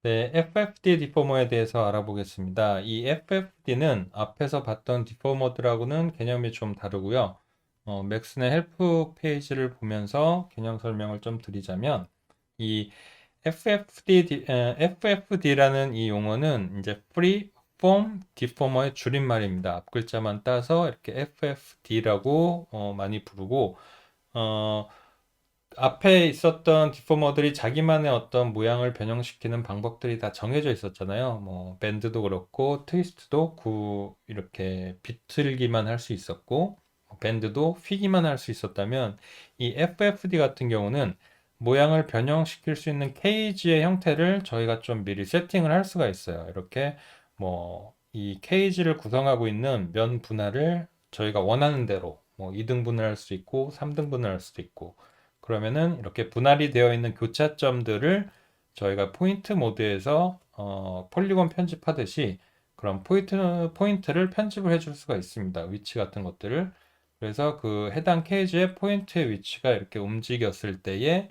네, FFD 디포머에 대해서 알아보겠습니다. 이 FFD는 앞에서 봤던 디포머들하고는 개념이 좀 다르고요. 맥슨의 헬프 페이지를 보면서 개념 설명을 좀 드리자면, 이 FFD라는 이 용어는 이제 Free Form Deformer의 줄임말입니다. 앞글자만 따서 이렇게 FFD라고 많이 부르고, 어, 앞에 있었던 디포머들이 자기만의 어떤 모양을 변형시키는 방법들이 다 정해져 있었잖아요. 뭐 밴드도 그렇고 트위스트도 이렇게 비틀기만 할 수 있었고 밴드도 휘기만 할 수 있었다면 이 FFD 같은 경우는 모양을 변형시킬 수 있는 케이지의 형태를 저희가 좀 미리 세팅을 할 수가 있어요. 이렇게 뭐 이 케이지를 구성하고 있는 면 분할을 저희가 원하는 대로 뭐 2등분을 할 수 있고 3등분을 할 수도 있고 그러면은 이렇게 분할이 되어 있는 교차점들을 저희가 포인트 모드에서 폴리곤 편집하듯이 그런 포인트를 편집을 해줄 수가 있습니다. 위치 같은 것들을. 그래서 그 해당 케이지의 포인트의 위치가 이렇게 움직였을 때에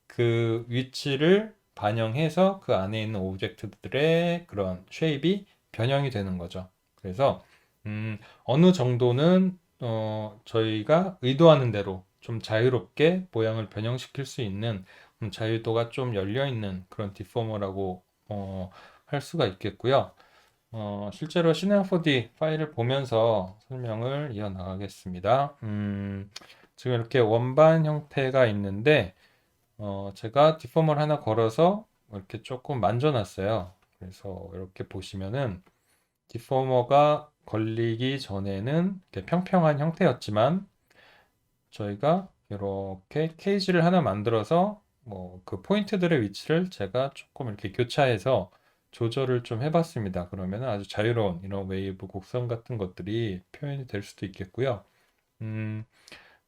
그 위치를 반영해서 그 안에 있는 오브젝트들의 그런 쉐입이 변형이 되는 거죠. 그래서 어느 정도는 저희가 의도하는 대로 좀 자유롭게 모양을 변형시킬 수 있는 자유도가 좀 열려 있는 그런 디포머라고 할 수가 있겠고요. 실제로 시네마4D 파일을 보면서 설명을 이어나가겠습니다. 지금 이렇게 원반 형태가 있는데 제가 디포머를 하나 걸어서 이렇게 조금 만져놨어요. 그래서 이렇게 보시면은 디포머가 걸리기 전에는 이렇게 평평한 형태였지만 저희가 이렇게 케이지를 하나 만들어서 뭐 그 포인트들의 위치를 제가 조금 이렇게 교차해서 조절을 좀 해봤습니다. 그러면 아주 자유로운 이런 웨이브 곡선 같은 것들이 표현이 될 수도 있겠고요. 음,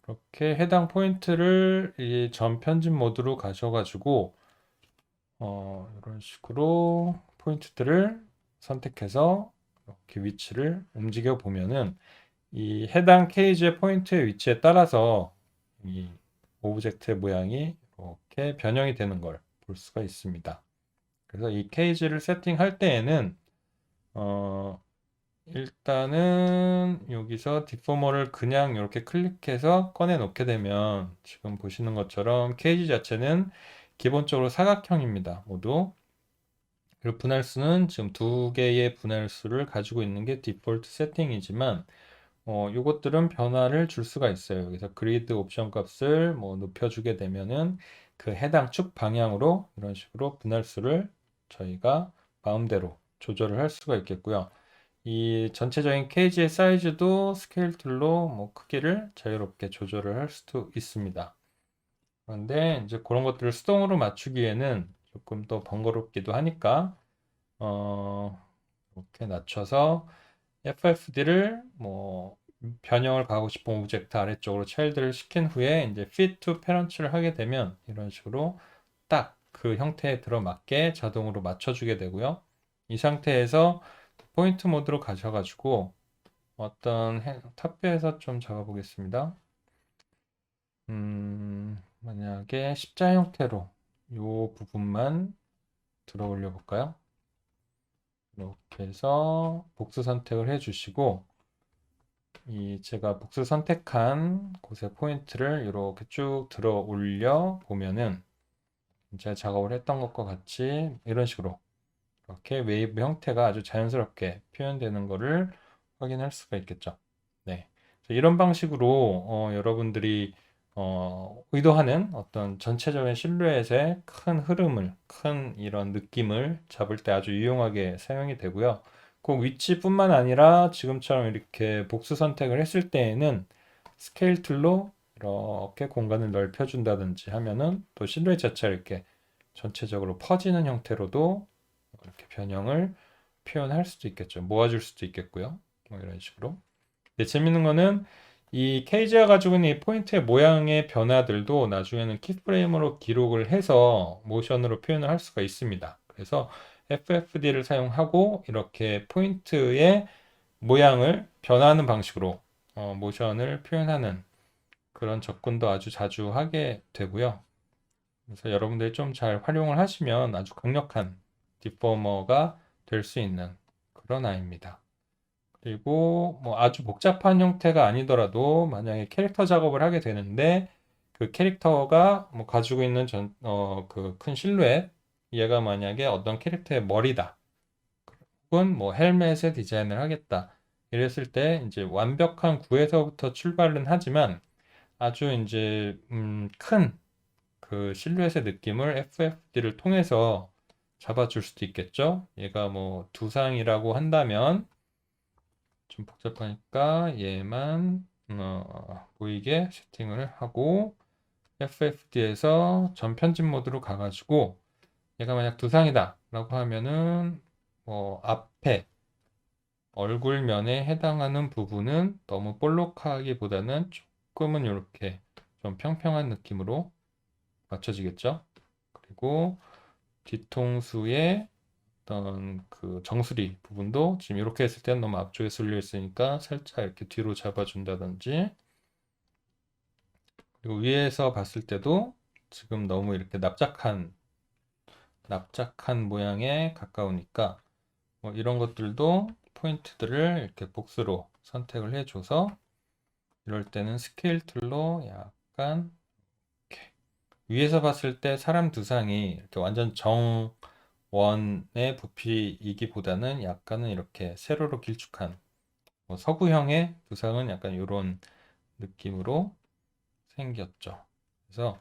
이렇게 해당 포인트를 이 전 편집 모드로 가셔가지고 이런 식으로 포인트들을 선택해서 이렇게 위치를 움직여 보면은 이 해당 케이지의 포인트의 위치에 따라서 이 오브젝트의 모양이 이렇게 변형이 되는 걸 볼 수가 있습니다. 그래서 이 케이지를 세팅할 때에는 어, 일단은 여기서 디포머를 그냥 이렇게 클릭해서 꺼내 놓게 되면 지금 보시는 것처럼 케이지 자체는 기본적으로 사각형입니다. 모두. 그리고 분할수는 지금 두 개의 분할수를 가지고 있는 게 디폴트 세팅이지만 요것들은 변화를 줄 수가 있어요. 여기서 그리드 옵션 값을 뭐 높여주게 되면은 그 해당 축 방향으로 이런 식으로 분할수를 저희가 마음대로 조절을 할 수가 있겠고요. 이 전체적인 케이지의 사이즈도 스케일 툴로 뭐 크기를 자유롭게 조절을 할 수도 있습니다. 그런데 이제 그런 것들을 수동으로 맞추기에는 조금 더 번거롭기도 하니까 이렇게 낮춰서 FFD를 뭐 변형을 가고 싶은 오브젝트 아래쪽으로 차일드를 시킨 후에 이제 fit to parent를 하게 되면 이런 식으로 딱 그 형태에 들어맞게 자동으로 맞춰주게 되고요. 이 상태에서 포인트 모드로 가셔가지고 어떤 탑뷰에서 좀 잡아보겠습니다. 만약에 십자 형태로 이 부분만 들어 올려 볼까요? 이렇게 해서 복수 선택을 해주시고 이 제가 복수 선택한 곳의 포인트를 이렇게 쭉 들어 올려 보면은 제가 작업을 했던 것과 같이 이런 식으로 이렇게 웨이브 형태가 아주 자연스럽게 표현되는 것을 확인할 수가 있겠죠. 네. 이런 방식으로 여러분들이 의도하는 어떤 전체적인 실루엣의 큰 흐름을, 큰 이런 느낌을 잡을 때 아주 유용하게 사용이 되고요. 그 위치뿐만 아니라 지금처럼 이렇게 복수 선택을 했을 때에는 스케일 툴로 이렇게 공간을 넓혀준다든지 하면은 또 실루엣 자체가 이렇게 전체적으로 퍼지는 형태로도 이렇게 변형을 표현할 수도 있겠죠. 모아줄 수도 있겠고요. 뭐 이런 식으로. 근데 재밌는 거는 이 케이지가 가지고 있는 이 포인트의 모양의 변화들도 나중에는 키프레임으로 기록을 해서 모션으로 표현을 할 수가 있습니다. 그래서 FFD를 사용하고 이렇게 포인트의 모양을 변화하는 방식으로 모션을 표현하는 그런 접근도 아주 자주 하게 되고요. 그래서 여러분들이 좀 잘 활용을 하시면 아주 강력한 디포머가 될 수 있는 그런 아이입니다. 그리고 뭐 아주 복잡한 형태가 아니더라도 만약에 캐릭터 작업을 하게 되는데 그 캐릭터가 뭐 가지고 있는 그 큰 실루엣, 얘가 만약에 어떤 캐릭터의 머리다, 혹은 뭐 헬멧의 디자인을 하겠다, 이랬을 때 이제 완벽한 구에서부터 출발은 하지만 아주 이제 큰 그 실루엣의 느낌을 FFD를 통해서 잡아줄 수도 있겠죠. 얘가 뭐 두상이라고 한다면 좀 복잡하니까 얘만 보이게 세팅을 하고 FFD에서 전 편집 모드로 가가지고 얘가 만약 두상이다 라고 하면은 뭐 앞에 얼굴면에 해당하는 부분은 너무 볼록하기보다는 조금은 이렇게 좀 평평한 느낌으로 맞춰지겠죠. 그리고 뒤통수에 어떤 그 정수리 부분도 지금 이렇게 했을 때는 너무 앞쪽에 쏠려 있으니까 살짝 이렇게 뒤로 잡아준다든지, 그리고 위에서 봤을 때도 지금 너무 이렇게 납작한 모양에 가까우니까 뭐 이런 것들도 포인트들을 이렇게 복수로 선택을 해줘서 이럴 때는 스케일 툴로 약간 이렇게 위에서 봤을 때 사람 두상이 이렇게 완전 정원의 부피이기보다는 약간은 이렇게 세로로 길쭉한 뭐 서구형의 두상은 약간 이런 느낌으로 생겼죠. 그래서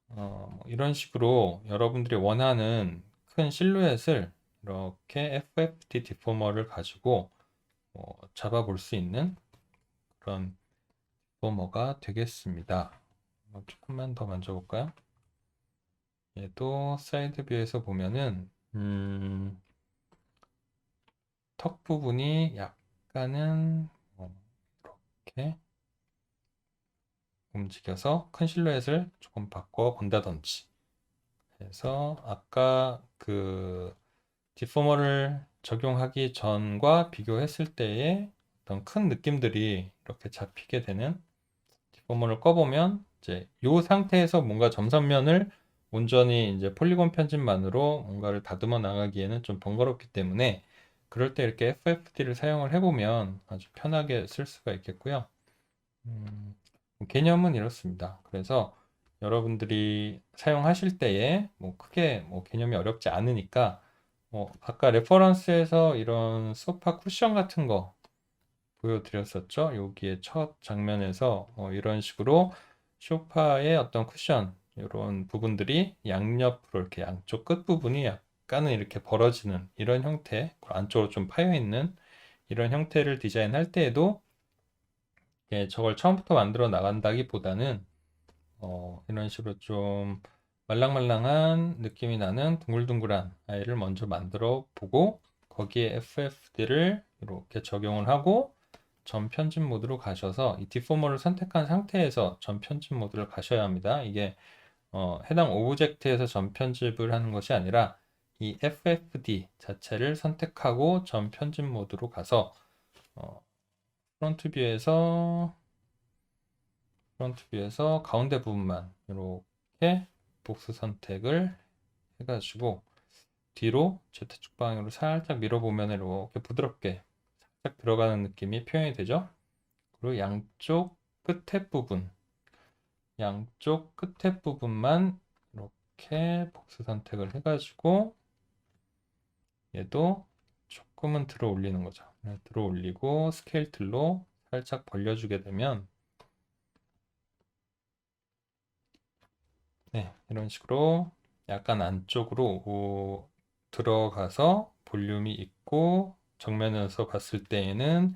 뭐 이런 식으로 여러분들이 원하는 큰 실루엣을 이렇게 FFT 디포머를 가지고 잡아볼 수 있는 그런 디포머가 되겠습니다. 조금만 더 만져볼까요? 얘도 사이드 뷰에서 보면은 턱 부분이 약간은 이렇게 움직여서 큰 실루엣을 조금 바꿔 본다든지 해서 아까 그 디포머를 적용하기 전과 비교했을 때의 어떤 큰 느낌들이 이렇게 잡히게 되는, 디포머를 꺼보면 이제 이 상태에서 뭔가 점선면을 온전히 이제 폴리곤 편집만으로 뭔가를 다듬어 나가기에는 좀 번거롭기 때문에 그럴 때 이렇게 FFD를 사용을 해보면 아주 편하게 쓸 수가 있겠고요. 개념은 이렇습니다. 그래서 여러분들이 사용하실 때에 뭐 크게 뭐 개념이 어렵지 않으니까 아까 레퍼런스에서 이런 소파 쿠션 같은 거 보여드렸었죠. 여기에 첫 장면에서 이런 식으로 소파의 어떤 쿠션 이런 부분들이 양옆으로 이렇게 양쪽 끝 부분이 약간은 이렇게 벌어지는 이런 형태, 안쪽으로 좀 파여 있는 이런 형태를 디자인할 때에도 저걸 처음부터 만들어 나간다기보다는 이런 식으로 좀 말랑말랑한 느낌이 나는 둥글둥글한 아이를 먼저 만들어 보고 거기에 FFD를 이렇게 적용을 하고 전 편집 모드로 가셔서 이 디포머를 선택한 상태에서 전 편집 모드를 가셔야 합니다. 이게 해당 오브젝트에서 전 편집을 하는 것이 아니라 이 FFD 자체를 선택하고 전 편집 모드로 가서 프론트 뷰에서 가운데 부분만 이렇게 복수 선택을 해가지고 뒤로 Z축 방향으로 살짝 밀어보면 이렇게 부드럽게 살짝 들어가는 느낌이 표현이 되죠. 그리고 양쪽 끝에 부분만 이렇게 복수 선택을 해가지고 얘도 조금은 들어 올리는 거죠. 들어 올리고 스케일 툴로 살짝 벌려주게 되면 이런 식으로 약간 안쪽으로 들어가서 볼륨이 있고 정면에서 봤을 때에는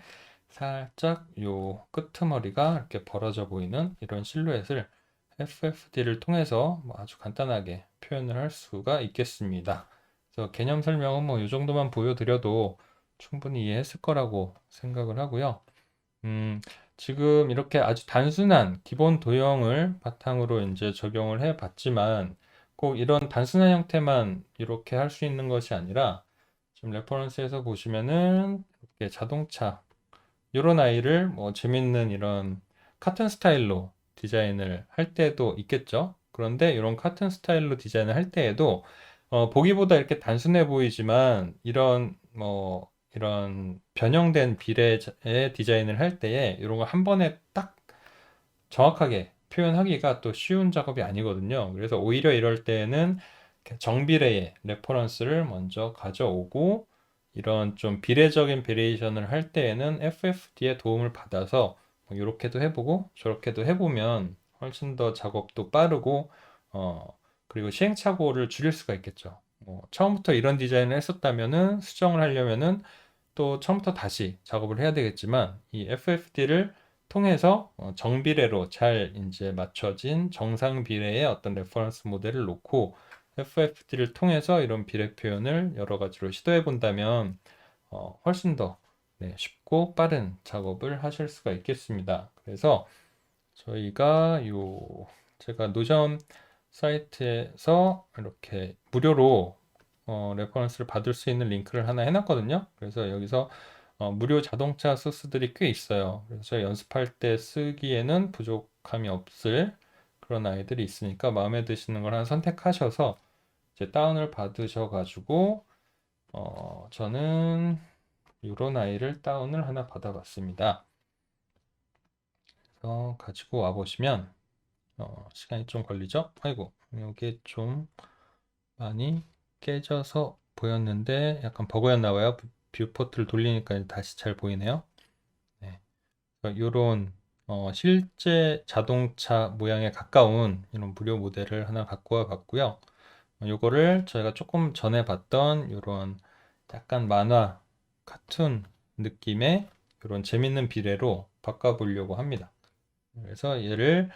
살짝 요 끄트머리가 이렇게 벌어져 보이는 이런 실루엣을 FFD를 통해서 아주 간단하게 표현을 할 수가 있겠습니다. 그래서 개념 설명은 뭐 이 정도만 보여드려도 충분히 이해했을 거라고 생각을 하고요. 지금 이렇게 아주 단순한 기본 도형을 바탕으로 이제 적용을 해 봤지만 꼭 이런 단순한 형태만 이렇게 할 수 있는 것이 아니라 지금 레퍼런스에서 보시면은 이렇게 자동차 이런 아이를 뭐 재밌는 이런 카툰 스타일로 디자인을 할 때도 있겠죠. 그런데 이런 카툰 스타일로 디자인을 할 때에도 보기보다 이렇게 단순해 보이지만 이런 변형된 비례의 디자인을 할 때에 이런 거 한 번에 딱 정확하게 표현하기가 또 쉬운 작업이 아니거든요. 그래서 오히려 이럴 때에는 정비례의 레퍼런스를 먼저 가져오고 이런 좀 비례적인 베리에이션을 할 때에는 FFD의 도움을 받아서 이렇게도 해보고 저렇게도 해보면 훨씬 더 작업도 빠르고 그리고 시행착오를 줄일 수가 있겠죠. 처음부터 이런 디자인을 했었다면은 수정을 하려면은 또 처음부터 다시 작업을 해야 되겠지만 이 FFD를 통해서 정비례로 잘 이제 맞춰진 정상 비례의 어떤 레퍼런스 모델을 놓고 FFD를 통해서 이런 비례 표현을 여러 가지로 시도해 본다면 훨씬 더 쉽고 빠른 작업을 하실 수가 있겠습니다. 그래서 저희가 제가 노션 사이트에서 이렇게 무료로 레퍼런스를 받을 수 있는 링크를 하나 해놨거든요. 그래서 여기서 무료 자동차 소스들이 꽤 있어요. 그래서 저희 연습할 때 쓰기에는 부족함이 없을 그런 아이들이 있으니까 마음에 드시는 걸 하나 선택하셔서 이제 다운을 받으셔가지고 저는 이런 아이를 다운을 하나 받아봤습니다. 그래서 가지고 와 보시면 시간이 좀 걸리죠? 아이고, 이게 좀 많이 깨져서 보였는데 약간 버그였나 봐요. 뷰포트를 돌리니까 다시 잘 보이네요. 네. 이런 실제 자동차 모양에 가까운 이런 무료 모델을 하나 갖고 와 봤고요. 요거를 저희가 조금 전에 봤던 이런 약간 만화 카툰 느낌의 이런 재밌는 비례로 바꿔보려고 합니다. 그래서 얘를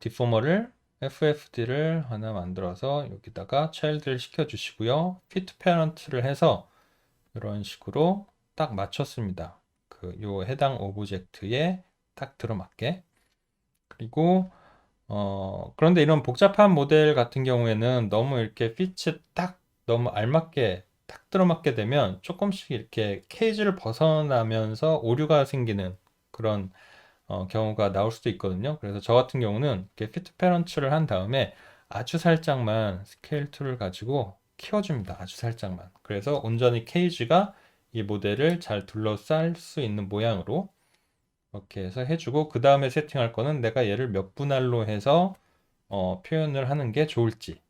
디포머를 FFD를 하나 만들어서 여기다가 차일드를 시켜주시고요. fit parent를 해서 이런 식으로 딱 맞췄습니다. 요 해당 오브젝트에 딱 들어맞게. 그리고 그런데 이런 복잡한 모델 같은 경우에는 너무 이렇게 핏이 딱 너무 알맞게 딱 들어맞게 되면 조금씩 이렇게 케이지를 벗어나면서 오류가 생기는 그런 경우가 나올 수도 있거든요. 그래서 저 같은 경우는 이렇게 피트 페런츠를 한 다음에 아주 살짝만 스케일 툴을 가지고 키워줍니다. 아주 살짝만. 그래서 온전히 케이지가 이 모델을 잘 둘러쌀 수 있는 모양으로 이렇게 해서 해주고 그 다음에 세팅할 거는 내가 얘를 몇 분할로 해서 표현을 하는 게 좋을지.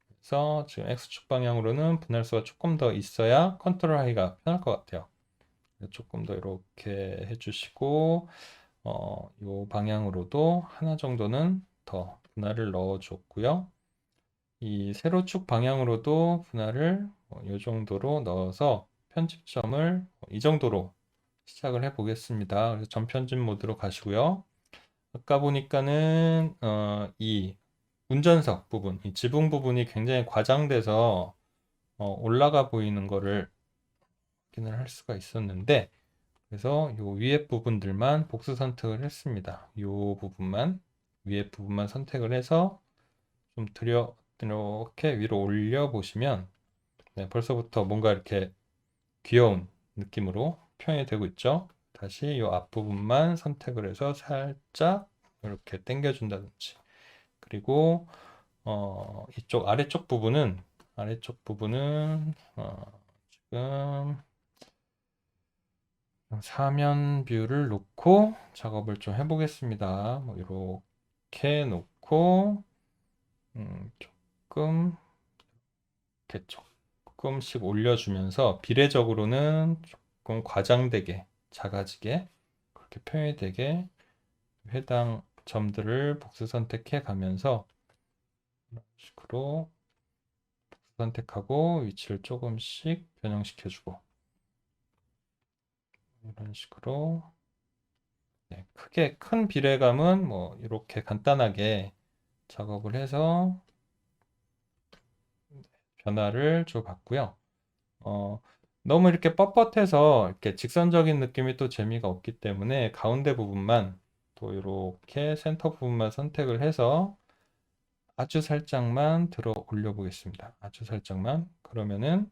그래서 지금 X축 방향으로는 분할수가 조금 더 있어야 컨트롤 하기가 편할 것 같아요. 조금 더 이렇게 해주시고 이 방향으로도 하나 정도는 더 분할을 넣어줬고요. 이 세로축 방향으로도 분할을 이 정도로 넣어서 편집점을 이 정도로 시작을 해 보겠습니다. 그래서 전편집 모드로 가시고요. 아까 보니까는 이 운전석 부분, 이 지붕 부분이 굉장히 과장돼서 올라가 보이는 거를 확인을 할 수가 있었는데 그래서 요 위에 부분들만 복수 선택을 했습니다. 요 부분만 위에 부분만 선택을 해서 좀 이렇게 위로 올려 보시면 벌써부터 뭔가 이렇게 귀여운 느낌으로 표현이 되고 있죠. 다시 요 앞부분만 선택을 해서 살짝 이렇게 당겨 준다든지 그리고 이쪽 아래쪽 부분은 지금 사면 뷰를 놓고 작업을 좀 해보겠습니다. 뭐 이렇게 놓고 이렇게 조금씩 올려주면서 비례적으로는 조금 과장되게 작아지게 그렇게 표현이 되게 해당 점들을 복수 선택해 가면서 이런 식으로 복수 선택하고 위치를 조금씩 변형시켜주고 이런 식으로 크게 큰 비례감은 뭐 이렇게 간단하게 작업을 해서 변화를 줘 봤고요. 너무 이렇게 뻣뻣해서 이렇게 직선적인 느낌이 또 재미가 없기 때문에 가운데 부분만 또 이렇게 센터 부분만 선택을 해서 아주 살짝만 들어 올려 보겠습니다. 아주 살짝만. 그러면은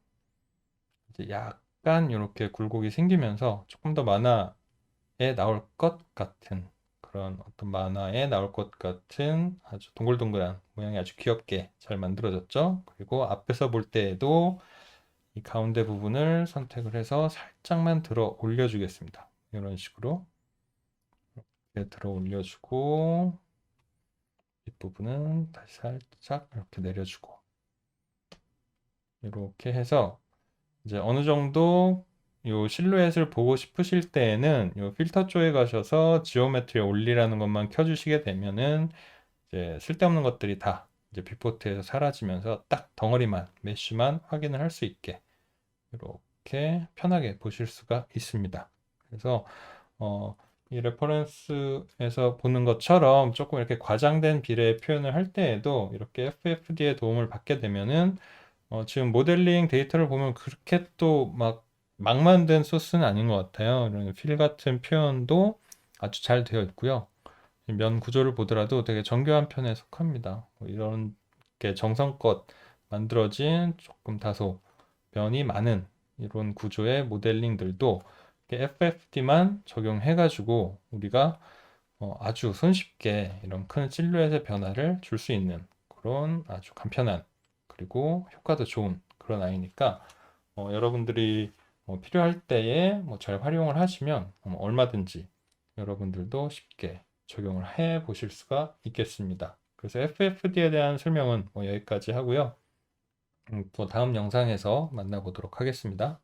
이제 약간 이렇게 굴곡이 생기면서 조금 더 만화에 나올 것 같은 그런 어떤 만화에 나올 것 같은 아주 동글동글한 모양이 아주 귀엽게 잘 만들어졌죠. 그리고 앞에서 볼 때에도 이 가운데 부분을 선택을 해서 살짝만 들어 올려주겠습니다. 이런 식으로 이렇게 들어 올려주고 뒷부분은 다시 살짝 이렇게 내려주고 이렇게 해서 이제 어느 정도 요 실루엣을 보고 싶으실 때에는 요 필터 쪽에 가셔서 지오메트리 올리라는 것만 켜주시게 되면은 이제 쓸데없는 것들이 다 이제 뷰포트에서 사라지면서 딱 덩어리만 메쉬만 확인을 할 수 있게 이렇게 편하게 보실 수가 있습니다. 그래서 이 레퍼런스에서 보는 것처럼 조금 이렇게 과장된 비례 표현을 할 때에도 이렇게 FFD의 도움을 받게 되면은 지금 모델링 데이터를 보면 그렇게 또 막 만든 소스는 아닌 것 같아요. 이런 필 같은 표현도 아주 잘 되어 있고요. 면 구조를 보더라도 되게 정교한 편에 속합니다. 이런 게 정성껏 만들어진 조금 다소 면이 많은 이런 구조의 모델링들도 FFD만 적용해가지고 우리가 아주 손쉽게 이런 큰 실루엣의 변화를 줄 수 있는 그런 아주 간편한 그리고 효과도 좋은 그런 아이니까 여러분들이 필요할 때에 잘 활용을 하시면 얼마든지 여러분들도 쉽게 적용을 해 보실 수가 있겠습니다. 그래서 FFD에 대한 설명은 여기까지 하고요. 또 다음 영상에서 만나보도록 하겠습니다.